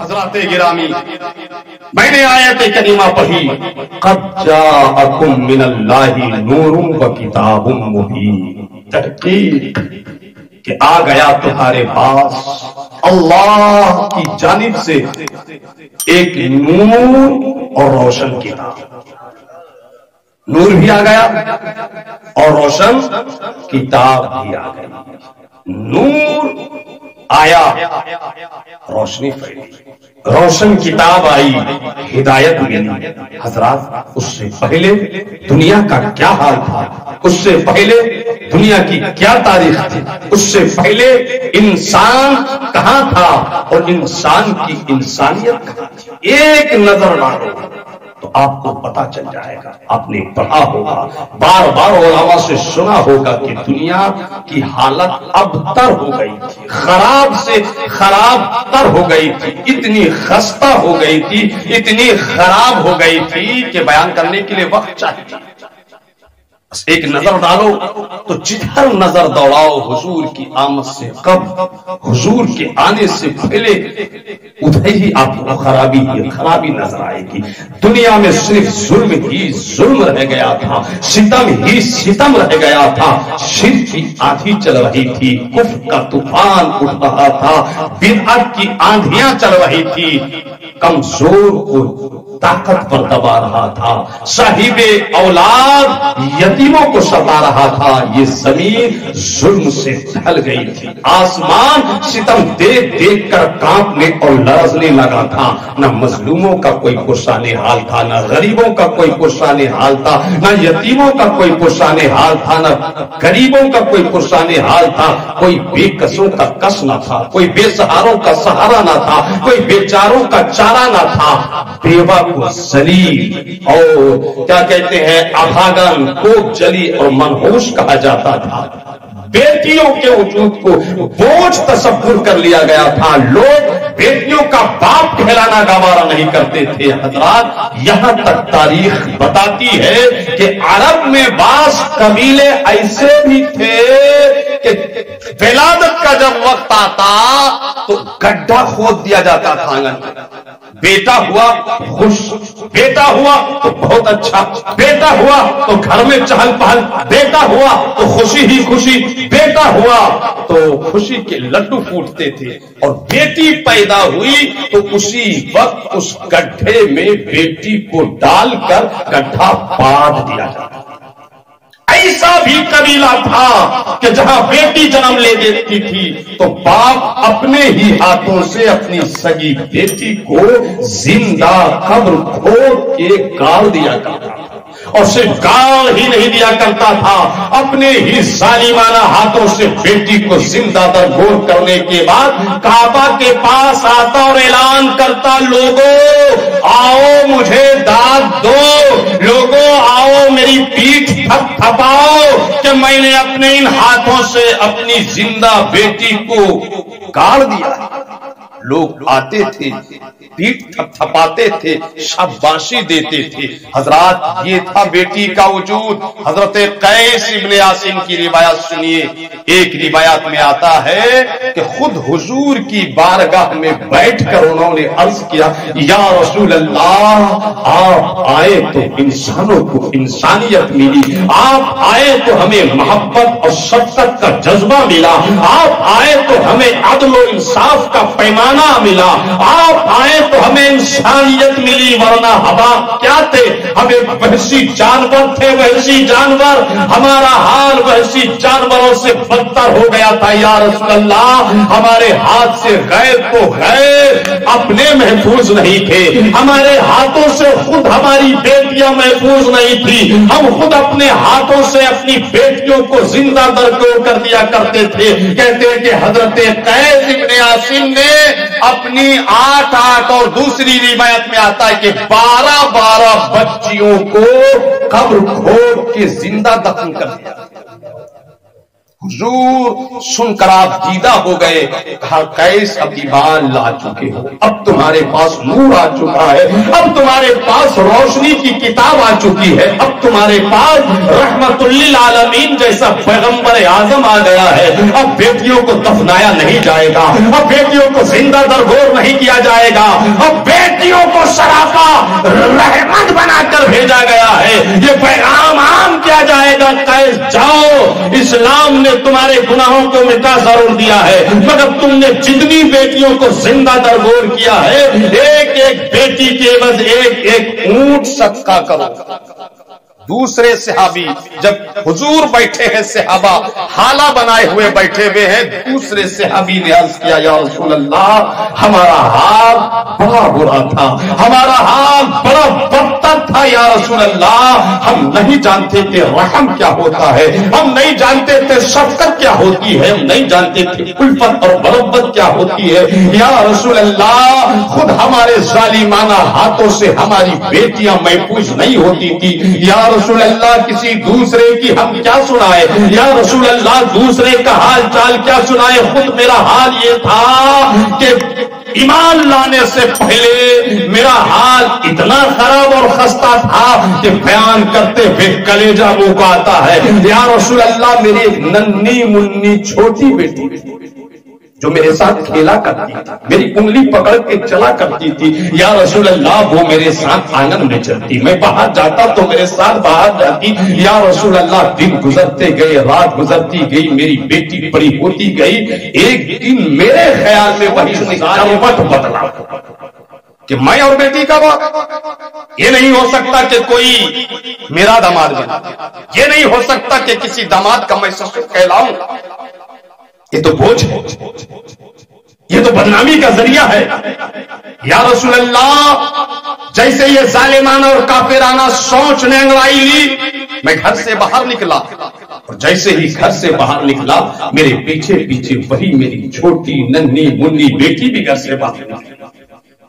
حضرات گرامی، میں نے آیت کریمہ پڑھی، قد جاءکم من اللہ نور و کتاب مبین، تحقیق کہ آ گیا تمہارے پاس اللہ کی جانب سے ایک نور اور روشن کتاب۔ نور بھی آ گیا اور روشن کتاب بھی آ گئی۔ نور آیا، روشنی پھیلی، روشن کتاب آئی، ہدایت ملی۔ حضرات، اس سے پہلے دنیا کا کیا حال تھا، اس سے پہلے دنیا کی کیا تاریخ تھی، اس سے پہلے انسان کہاں تھا اور انسان کی انسانیت کہاں تھی، ایک نظر مارو تو آپ کو پتا چل جائے گا۔ آپ نے پڑھا ہوگا، بار بار علماء سے سنا ہوگا کہ دنیا کی حالت ابتر ہو گئی تھی، خراب سے خراب تر ہو گئی تھی، اتنی خستہ ہو گئی تھی، اتنی خراب ہو گئی تھی کہ بیان کرنے کے لیے وقت چاہیے۔ بس ایک نظر ڈالو تو جدھر نظر دوڑاؤ حضور کی آمد سے قبل، حضور کے آنے سے پہلے ادھر ہی آپ کو خرابی نظر آئے گی۔ دنیا میں صرف ظلم ہی ظلم رہ گیا تھا، ستم ہی ستم رہ گیا تھا، شرک کی آندھی چل رہی تھی، کفر کا طوفان اٹھ رہا تھا، بدعت کی آندھیاں چل رہی تھی، کمزور کو طاقت پر دبا رہا تھا، صاحب اولاد یتیموں کو ستا رہا تھا، یہ زمین ظلم سے ڈھل گئی تھی، آسمان ستم دیکھ دیکھ کر کانپنے اور لرزنے لگا تھا، نہ مظلوموں کا کوئی پرسان حال تھا، نہ غریبوں کا کوئی پرسان حال تھا، نہ یتیموں کا کوئی پرسان حال تھا، نہ غریبوں کا کوئی پرسان حال تھا، کوئی بے کسوں کا کس نہ تھا، کوئی بے سہاروں کا سہارا نہ تھا، کوئی بیچاروں کا چارہ نہ تھا، بیوہ کو ذلیل اور کیا کہتے ہیں ابھاگن کو جلی اور منحوس کہا جاتا تھا، بیٹیوں کے وجود کو بوجھ تصور کر لیا گیا تھا، لوگ بیٹیوں کا باپ کہلانا گوارا نہیں کرتے تھے۔ حضرات، یہاں تک تاریخ بتاتی ہے کہ عرب میں بعض قبیلے ایسے بھی تھے کہ ولادت کا جب وقت آتا تو گڈھا کھود دیا جاتا تھا آنگن میں، بیٹا ہوا خوش، بیٹا ہوا تو بہت اچھا، بیٹا ہوا تو گھر میں چہل پہل، بیٹا ہوا تو خوشی ہی خوشی، بیٹا ہوا تو خوشی کے لڈو پھوٹتے تھے، اور بیٹی پیدا ہوئی تو اسی وقت اس گڈھے میں بیٹی کو ڈال کر گڈھا پاٹ دیا جاتا۔ ایسا بھی قبیلہ تھا کہ جہاں بیٹی جنم لے دیتی تھی تو باپ اپنے ہی ہاتھوں سے اپنی سگی بیٹی کو زندہ قبر کھود کے گاڑ دیا کرتا تھا، اور صرف گاڑ ہی نہیں دیا کرتا تھا، اپنے ہی ظالمانہ ہاتھوں سے بیٹی کو زندہ درگور کرنے کے بعد کعبہ کے پاس آتا اور اعلان کرتا، لوگوں آؤ مجھے داد دو، لوگوں آؤ میری پیٹھ تھپ تھپاؤ کہ میں نے اپنے ان ہاتھوں سے اپنی زندہ بیٹی کو گاڑ دیا۔ لوگ آتے تھے، پیٹ تھپ تھپاتے تھے، شاباشی دیتے تھے۔ حضرات، یہ تھا بیٹی کا وجود۔ حضرت قیس ابن عاصم کی روایت سنیے۔ ایک روایت میں آتا ہے کہ خود حضور کی بارگاہ میں بیٹھ کر انہوں نے عرض کیا، یا رسول اللہ، آپ آئے تو انسانوں کو انسانیت ملی، آپ آئے تو ہمیں محبت اور شفقت کا جذبہ ملا، آپ آئے تو ہمیں عدل و انصاف کا پیمانہ ملا، آپ آئے تو ہمیں انسانیت ملی، ورنہ ہم کیا تھے؟ ہمیں وحشی جانور تھے، وحشی جانور، ہمارا حال وحشی جانوروں سے بدتر ہو گیا تھا۔ یا رسول اللہ، ہمارے ہاتھ سے غیر کو غیر اپنے محفوظ نہیں تھے، ہمارے ہاتھوں سے خود ہماری بیٹیاں محفوظ نہیں تھی، ہم خود اپنے ہاتھوں سے اپنی بیٹیوں کو زندہ درگور کر دیا کرتے تھے۔ کہتے ہیں کہ حضرت قیس ابن عاصم نے اپنی 8 اور دوسری روایت میں آتا ہے کہ 12 بچیوں کو قبر کھود کے زندہ دفن کر دیا۔ حضور سن کر آپ دیدہ ہو گئے، کہا قیس اب ایمان لا چکے ہو، اب تمہارے پاس نور آ چکا ہے، اب تمہارے پاس روشنی کی کتاب آ چکی ہے، اب تمہارے پاس رحمت للعالمین جیسا پیغمبر اعظم آ گیا ہے، اب بیٹیوں کو دفنایا نہیں جائے گا، اب بیٹیوں کو زندہ درگور نہیں کیا جائے گا، اب بیٹیوں کو سراپا رحمت بنا کر بھیجا گیا ہے، یہ پیغام عام کیا جائے گا۔ قیس جاؤ، اسلام نے تمہارے گناہوں کو مٹا ضرور دیا ہے، مگر تم نے جتنی بیٹیوں کو زندہ درگور کیا ہے، ایک ایک بیٹی کے عوض ایک ایک اونٹ صدقہ کرو۔ دوسرے صحابی جب حضور بیٹھے ہیں، صحابہ حالہ بنائے ہوئے بیٹھے ہوئے ہیں، دوسرے صحابی نے عرض کیا یا رسول اللہ ہمارا حال بڑا برا تھا، ہمارا حال بڑا بدتر تھا یا رسول اللہ، ہم نہیں جانتے تھے رحم کیا ہوتا ہے، ہم نہیں جانتے تھے شفقت کیا ہوتی ہے، ہم نہیں جانتے تھے الفت اور محبت کیا ہوتی ہے یا رسول اللہ، خود ہمارے ظالمانہ ہاتھوں سے ہماری بیٹیاں محفوظ نہیں ہوتی تھی یا رسول اللہ، کسی دوسرے کی ہم کیا سنائے یا رسول اللہ، دوسرے کا حال چال کیا سنائے، خود میرا حال یہ تھا کہ ایمان لانے سے پہلے میرا حال اتنا خراب اور خستہ تھا کہ بیان کرتے ہوئے کلیجہ منہ کو آتا ہے یا رسول اللہ، میری ایک ننھی منی چھوٹی بیٹی جو میرے ساتھ کھیلا کرتی تھی، میری انگلی پکڑ کے چلا کرتی تھی یا رسول اللہ، وہ میرے ساتھ آنگن میں چلتی، میں باہر جاتا تو میرے ساتھ باہر جاتی یا رسول اللہ، دن گزرتے گئے، رات گزرتی گئی، میری بیٹی بڑی ہوتی گئی، ایک دن میرے خیال میں وہی نظام بدلا کہ میں اور بیٹی کا وقت، یہ نہیں ہو سکتا کہ کوئی میرا داماد بنے، یہ نہیں ہو سکتا کہ کسی داماد کا میں سسر کہلاؤں، یہ تو بوجھ ہے، یہ تو بدنامی کا ذریعہ ہے یا رسول اللہ۔ جیسے یہ ظالمانہ اور کافرانہ سوچ نے انگڑائی لی، میں گھر سے باہر نکلا اور جیسے ہی گھر سے باہر نکلا، میرے پیچھے پیچھے وہی میری چھوٹی ننھی منی بیٹی بھی گھر سے باہر نکلی،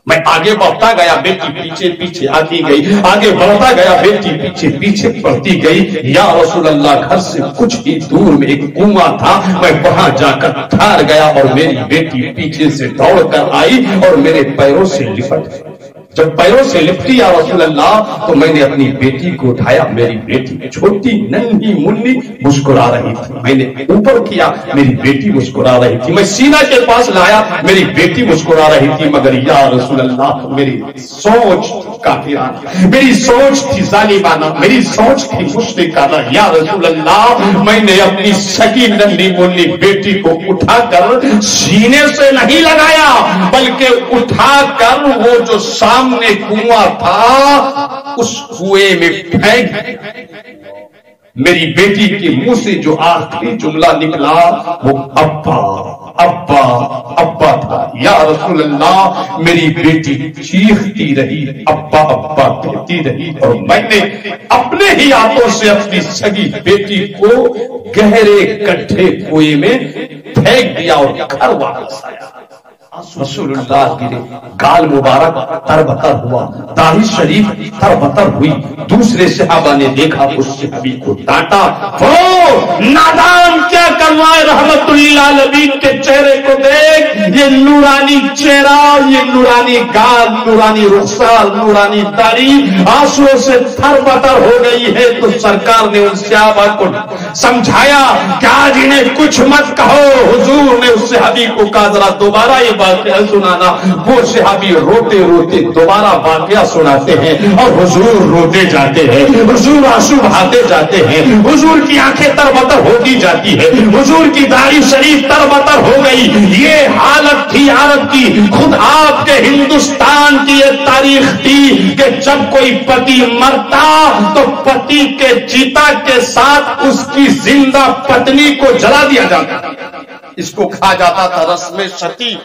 میں آگے بڑھتا گیا، بیٹی پیچھے پیچھے آتی گئی، آگے بڑھتا گیا، بیٹی پیچھے پیچھے بڑھتی گئی یا رسول اللہ، گھر سے کچھ ہی دور میں ایک کنواں تھا، میں وہاں جا کر ٹھہر گیا اور میری بیٹی پیچھے سے دوڑ کر آئی اور میرے پیروں سے لپٹ گئی۔ جب پیروں سے لپٹی یا رسول اللہ تو میں نے اپنی بیٹی کو اٹھایا، میری بیٹی چھوٹی ننھی منی مسکرا رہی تھی، میں نے اوپر کیا، میری بیٹی مسکرا رہی تھی، میں سینہ کے پاس لایا، میری بیٹی مسکرا رہی تھی، مگر یا رسول اللہ میری سوچ کافرانہ، میری سوچ تھی ظالمانہ، میری سوچ تھی مشرکانہ یا رسول اللہ، میں نے اپنی سکی ننھی منی بیٹی کو اٹھا کر سینے سے نہیں لگایا بلکہ اٹھا کر وہ جو سامنے کنواں تھا اس کنویں میں پھینک، میری بیٹی کے منہ سے جو آخری جملہ نکلا وہ ابا ابا ابا تھا یا رسول اللہ، میری بیٹی چیختی رہی، ابا ابا کہتی رہی اور میں نے اپنے ہی ہاتھوں سے اپنی سگی بیٹی کو گہرے گڈھے کنویں میں پھینک دیا اور گھر واپس آیا۔ رسول اللہ گرے، گال مبارک تربتر ہوا، داڑھی شریف تربتر ہوئی، دوسرے صحابہ نے دیکھا اس صحابی کو ڈانٹا، وہ نادان کیا کروائے، رحمت للعالمین کے چہرے کو دیکھ، یہ نورانی چہرہ، یہ نورانی گال، نورانی رخسار، نورانی داڑھی آنسوؤں سے تربتر ہو گئی ہے۔ تو سرکار نے ان صحابہ کو سمجھایا کہ آج انہیں کچھ مت کہو۔ حضور نے اس صحابی کو کہا ذرا دوبارہ یہ واقعہ سنانا، وہ صحابی روتے روتے دوبارہ واقعہ سناتے ہیں اور حضور روتے جاتے ہیں، حضور آنسو بہاتے جاتے ہیں، حضور کی آنکھیں تربتر ہوتی جاتی ہے، حضور کی داڑھی شریف تربتر ہو گئی۔ یہ حالت تھی عرب کی، خود آپ کے ہندوستان کی یہ تاریخ تھی کہ جب کوئی پتی مرتا تو پتی کے چیتا کے ساتھ اس کی زندہ پتنی کو جلا دیا جاتا، اس کو کہا جاتا تھا رسم شتی،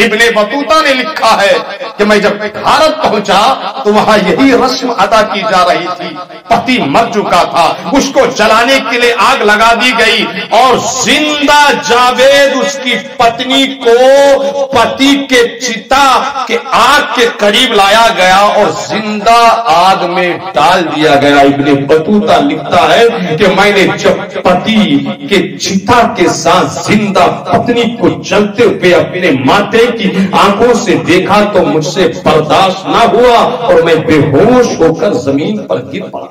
ابن بطوطہ نے لکھا ہے کہ میں جب بھارت پہنچا تو وہاں یہی رسم ادا کی جا رہی تھی. پتی مر چکا تھا، اس کو جلانے کے لیے آگ لگا دی گئی اور زندہ جاوید اس کی پتنی کو پتی کے چتا کے آگ کے قریب لایا گیا اور زندہ آگ میں ڈال دیا گیا. ابن بطوطہ لکھتا ہے کہ میں نے جب پتی کے چتا کے ساتھ زندہ پتنی کو جلتے ہوئے اپنے ماتھے کی آنکھوں سے دیکھا تو مجھ سے برداشت نہ ہوا اور میں بے ہوش ہو کر زمین پر گر پڑا.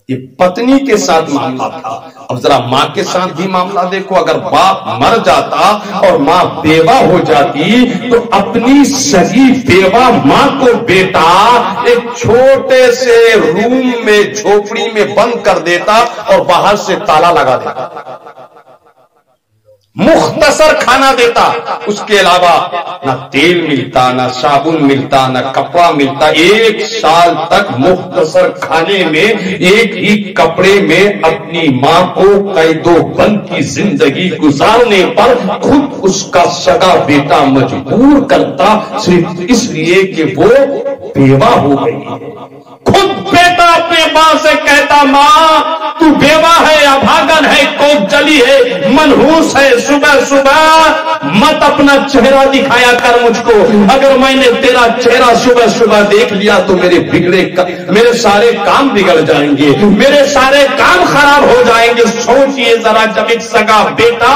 یہ پتنی کے ساتھ معاملہ تھا. اب ذرا ماں کے ساتھ بھی معاملہ دیکھو. اگر باپ مر جاتا اور ماں بیوہ ہو جاتی تو اپنی سگی بیوہ ماں کو بیٹا ایک چھوٹے سے روم میں جھوپڑی میں بند کر دیتا اور باہر سے تالا لگا دیتا، مختصر کھانا دیتا. اس کے علاوہ نہ تیل ملتا، نہ صابن ملتا، نہ کپڑا ملتا. 1 سال تک مختصر کھانے میں ایک ہی کپڑے میں اپنی ماں کو قید و بند کی زندگی گزارنے پر خود اس کا سگا بیٹا مجبور کرتا، صرف اس لیے کہ وہ بیوہ ہو گئی. خود بیٹا اپنے ماں سے کہتا ماں تو بیوہ ہے، ابھاگن ہے، کوک جلی ہے، منحوس ہے، صبح صبح مت اپنا چہرہ دکھایا کر مجھ کو. اگر میں نے تیرا چہرہ صبح صبح دیکھ لیا تو میرے سارے کام بگڑ جائیں گے، میرے سارے کام خراب ہو جائیں گے. سوچئے ذرا جب ایک سگا بیٹا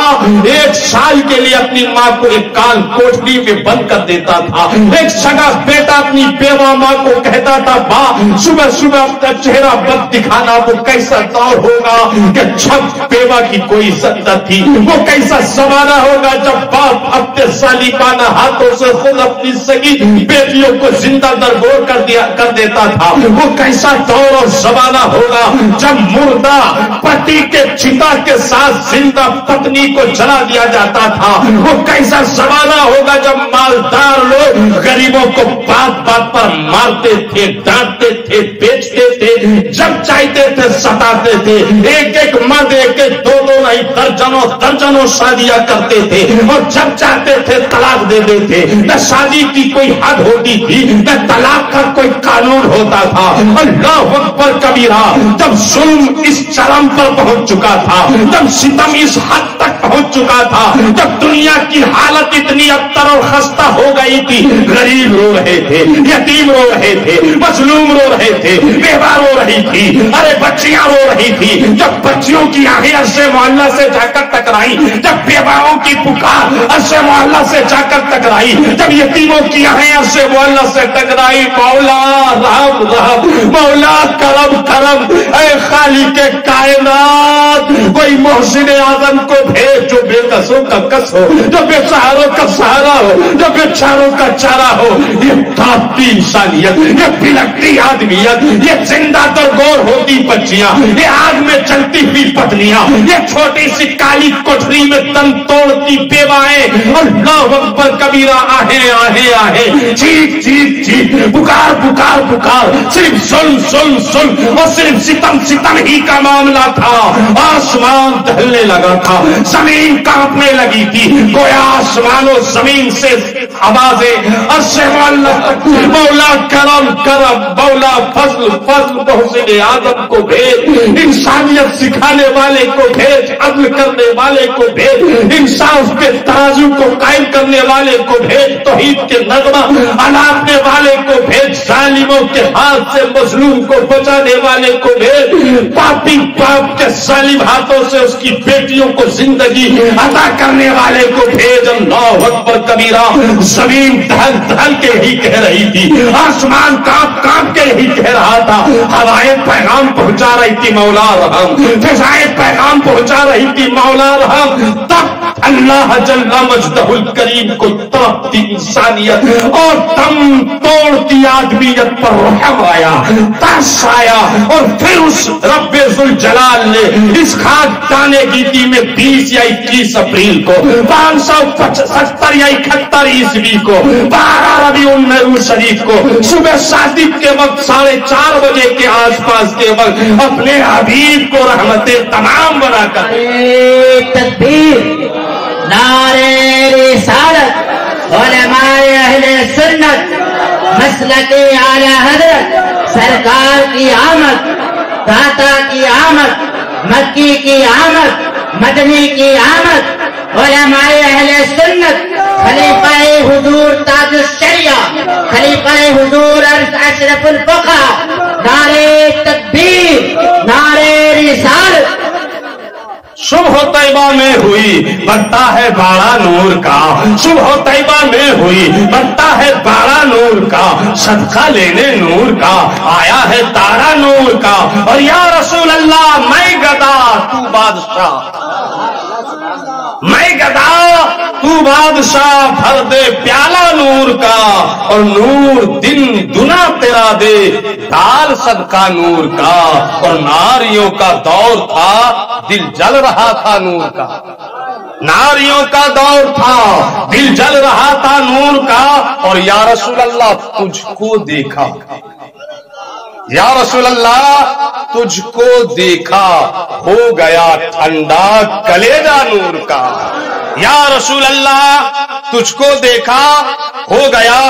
1 سال کے لیے اپنی ماں کو ایک کان کوٹری میں بند کر دیتا تھا، ایک سگا بیٹا اپنی بیوہ ماں کو کہتا تھا ماں صبح صبح اپنا چہرہ بند دکھانا، وہ کیسا دور ہوگا کہ جب بیوہ کی کوئی عزت نہ تھی. وہ کیسا زمانہ ہوگا جب باپ اپنے ظالمانہ ہاتھوں سے خود اپنی سگی بیٹیوں کو زندہ درگور کر دیتا تھا. وہ کیسا دور اور زمانہ ہوگا جب مردہ پتی کے چتا کے ساتھ زندہ پتنی کو جلا دیا جاتا تھا. وہ کیسا زمانہ ہوگا جب مالدار لوگ غریبوں کو بات بات پر مارتے تھے، ڈانٹتے تھے، بیچتے تھے، جب چاہتے تھے ستاتے تھے. ایک ایک مرد ایک ایک دو نہیں درجنوں درجنوں شادیاں کرتے تھے اور جب چاہتے تھے طلاق دے دیتے. نہ شادی کی کوئی حد ہوتی تھی، نہ طلاق کا کوئی قانون ہوتا تھا. اللہ اکبر کبیرہ. جب ظلم اس چرم پر پہنچ چکا تھا، جب ستم اس حد تک پہنچ چکا تھا، جب دنیا کی حالت اتنی ابتر اور خستہ ہو گئی تھی، غریب رو رہے تھے، یتیم رو رہے تھے، مظلوم رو رہے تھے، بیوہ رو رہی تھی، ارے بچیاں رو رہی تھی. جب بچیوں کی آہیں عرش معلّہ سے جا کر ٹکرائی، جب بیواؤں کی پکار عرش معلّہ سے جا کر ٹکرائی، جب یتیموں کی آہیں عرش معلّہ سے ٹکرائی، مولا رحم رحم، مولا کرم کرم، اے خالق کائنات کوئی محسن اعظم کو بھیج جو بے کسوں کا کس ہو، جو بے سہاروں کا سہارا ہو، جو بے چاروں کا چارہ ہو. یہ تاپتی انسانیت، یہ بلکتی آدمیت، یہ زندہ درگور ہوتی بچیاں، یہ آگ میں چلتی ہوئی پتلیاں، یہ چھوٹی سی کالی کوٹری میں دم توڑتی بیوائیں. اللہ اکبر کبیرہ. آہیں آہیں آہیں، چیخ چیخ چیخ، پکار پکار پکار. صرف ظلم ظلم ظلم اور صرف ستم ستم ہی کا معاملہ تھا. آسمان دہلنے لگا تھا، زمین کانپنے لگی تھی، گویا آسمان و زمین سے آوازیں عرش معلّہ تک. مولا کرم کرم، مولا فضل فضل، محسن اعظم کو بھیج، انسانیت سکھانے والے کو بھیج، عدل کرنے والے کو بھیج، انصاف کے ترازو کو قائم کرنے والے کو بھیج، توحید کے نغمہ الاپنے والے کو بھیج، ظالموں کے ہاتھ سے مظلوم کو بچانے والے کو بھیج، پاپی باپ کے ظالم ہاتھوں سے اس کی بیٹیوں کو زندگی عطا کرنے والے کو بھیج. اللہ اکبر کبیرہ. زمین دہل دہل کے ہی کہہ رہی تھی، آسمان کانپ کانپ کے ہی کہہ رہا تھا، ہوائیں پیغام پہنچا رہی تھی مولا رحم، فضائیں پیغام پہنچا رہی تھی مولا رحم. تب اللہ جل مجدہ الکریم کو تڑپتی انسانیت اور دم توڑتی آدمیت پر رحم آیا، ترس آیا. اور پھر اس رب ذوالجلال نے اس خاک دانے گیتی میں 20 یا 21 اپریل کو 570 یا 71 عیسوی کو 12 ربیع الاول شریف کو صبح صادق کے وقت 4:30 بجے کے آس پاس کے وقت اپنے حبیب کو رحمت تمام بنا کر تکبیر، نعرہ رسالت، اہل سنت مسلک اعلی حضرت سرکار کی آمد، داتا کی آمد، مکی کی آمد، مدنی کی آمد، علماء اہل سنت، خلیفہ حضور تاج الشریعہ، خلیفہ حضور اشرف الفقہ، نعرہ تکبیر، نعرہ رسالت۔ صبح طیبہ میں ہوئی بنتا ہے باڑا نور کا، صبح طیبہ میں ہوئی بنتا ہے باڑا نور کا، صدقہ لینے نور کا آیا ہے تارا نور کا، اور یا رسول اللہ میں گدا تو بادشاہ، میں گدا تو بادشاہ، بھر دے پیالہ نور کا، اور نور دن دنا تیرا دے دال صدقہ نور کا، اور ناریوں کا دور تھا دل جل رہا تھا نور کا، ناریوں کا دور تھا دل جل رہا تھا نور کا، اور یا رسول اللہ تجھ کو دیکھا، یا رسول اللہ تجھ کو دیکھا ہو گیا ٹھنڈا کلیجہ نور کا، یا رسول اللہ تجھ کو دیکھا ہو گیا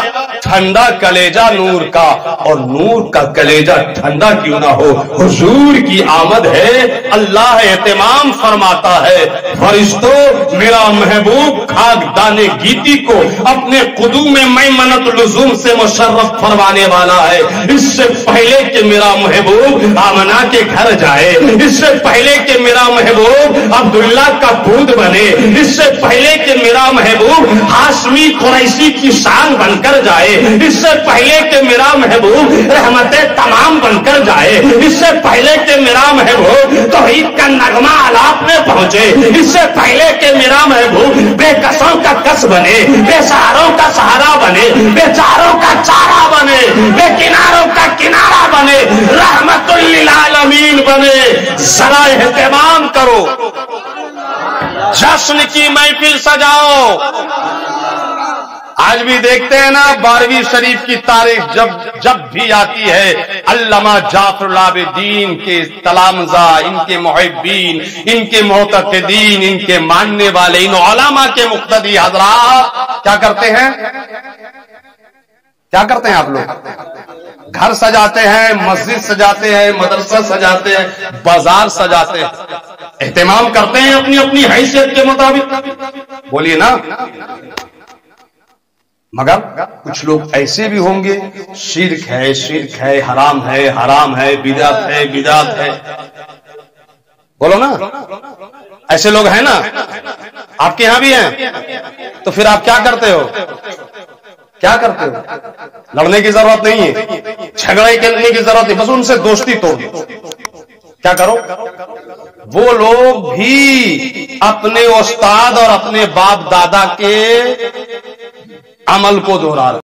ٹھنڈا کلیجہ نور کا، اور نور کا کلیجہ ٹھنڈا کیوں نہ ہو، حضور کی آمد ہے، اللہ اہتمام فرماتا ہے، فرشتوں میرا محبوب خاک دانے گیتی کو اپنے قدوم میمنت لزوم سے مشرف فرمانے والا ہے، اس سے پہلے کہ میرا محبوب آمنہ کے گھر جائے، اس سے پہلے کہ میرا محبوب عبداللہ کا پود بنے، اس سے پہلے کہ میرا محبوب ہاشمی قریشی کی شان بن کر جائے، اس سے پہلے کہ میرا محبوب رحمت تمام بن کر جائے، اس سے پہلے کہ میرا محبوب توحید کا نغمہ آلاپ میں پہنچے، اس سے پہلے کہ میرا محبوب بے کسوں کا کس بنے، بے سہاروں کا سہارا بنے، بے چاروں کا چارہ بنے، بے کناروں کا کنارہ بنے، رحمت للعالمین بنے، ذرا اہتمام کرو، جشن کی محفل سجاؤ۔ آج بھی دیکھتے ہیں نا 12ویں شریف کی تاریخ جب بھی آتی ہے، علامہ جعفر العابدین کے تلامذہ، ان کے محبین، ان کے معتقدین، ان کے ماننے والے، ان علماء کے مقتدی حضرات کیا کرتے ہیں؟ کیا کرتے ہیں آپ لوگ؟ گھر سجاتے ہیں، مسجد سجاتے ہیں، مدرسہ سجاتے ہیں، بازار سجاتے ہیں، اہتمام کرتے ہیں اپنی اپنی حیثیت کے مطابق، بولیے نا۔ مگر کچھ لوگ ایسے بھی ہوں گے، شرک ہے، شرک ہے، حرام ہے، حرام ہے، بدعت ہے، بدعت ہے، بولو نا، ایسے لوگ ہیں نا، آپ کے یہاں بھی ہیں، تو پھر آپ کیا کرتے ہو؟ کیا کرتے ہو؟ لڑنے کی ضرورت نہیں ہے، جھگڑے کرنے کی ضرورت نہیں، بس ان سے دوستی توڑ دو۔ کیا کرو؟ وہ لوگ بھی اپنے استاد اور اپنے باپ دادا کے عمل کو دہرا رہے